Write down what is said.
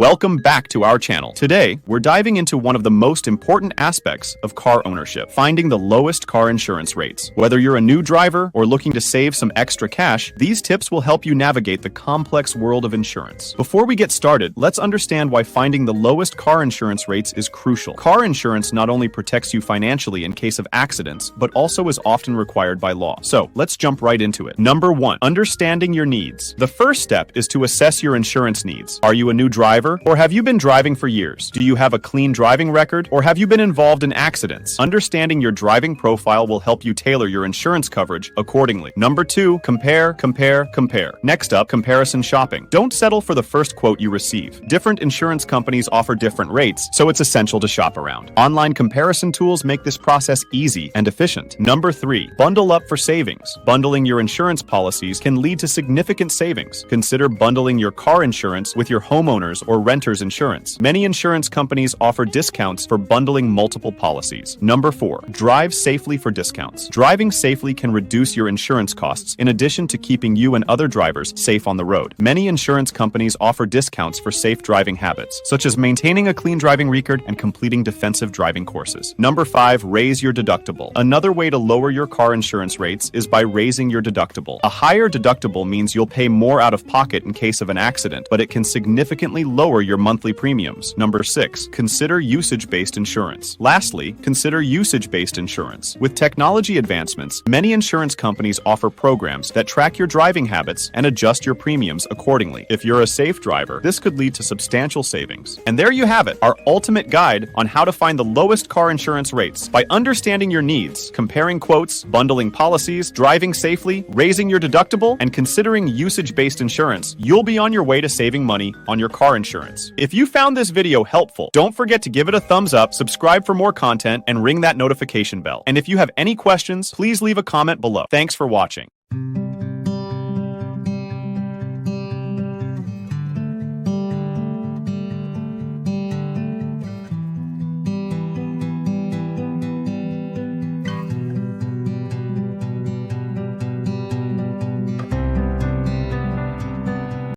Welcome back to our channel. Today, we're diving into one of the most important aspects of car ownership, finding the lowest car insurance rates. Whether you're a new driver or looking to save some extra cash, these tips will help you navigate the complex world of insurance. Before we get started, let's understand why finding the lowest car insurance rates is crucial. Car insurance not only protects you financially in case of accidents, but also is often required by law. So, let's jump right into it. Number 1. Understanding your needs. The first step is to assess your insurance needs. Are you a new driver, or have you been driving for years? Do you have a clean driving record, or have you been involved in accidents? Understanding your driving profile will help you tailor your insurance coverage accordingly. Number 2. Compare. Next up, comparison shopping. Don't settle for the first quote you receive. Different insurance companies offer different rates, so it's essential to shop around. Online comparison tools make this process easy and efficient. Number 3. Bundle up for savings. Bundling your insurance policies can lead to significant savings. Consider bundling your car insurance with your homeowner's or renter's insurance. Many insurance companies offer discounts for bundling multiple policies. Number 4. Drive safely for discounts. Driving safely can reduce your insurance costs in addition to keeping you and other drivers safe on the road. Many insurance companies offer discounts for safe driving habits, such as maintaining a clean driving record and completing defensive driving courses. Number 5. Raise your deductible. Another way to lower your car insurance rates is by raising your deductible. A higher deductible means you'll pay more out of pocket in case of an accident, but it can significantly lower your monthly premiums. Number 6. Consider usage-based insurance. Lastly, consider usage-based insurance. With technology advancements, many insurance companies offer programs that track your driving habits and adjust your premiums accordingly. If you're a safe driver, this could lead to substantial savings. And there you have it, our ultimate guide on how to find the lowest car insurance rates. By understanding your needs, comparing quotes, bundling policies, driving safely, raising your deductible, and considering usage-based insurance, you'll be on your way to saving money on your car insurance. If you found this video helpful, don't forget to give it a thumbs up, subscribe for more content, and ring that notification bell. And if you have any questions, please leave a comment below. Thanks for watching.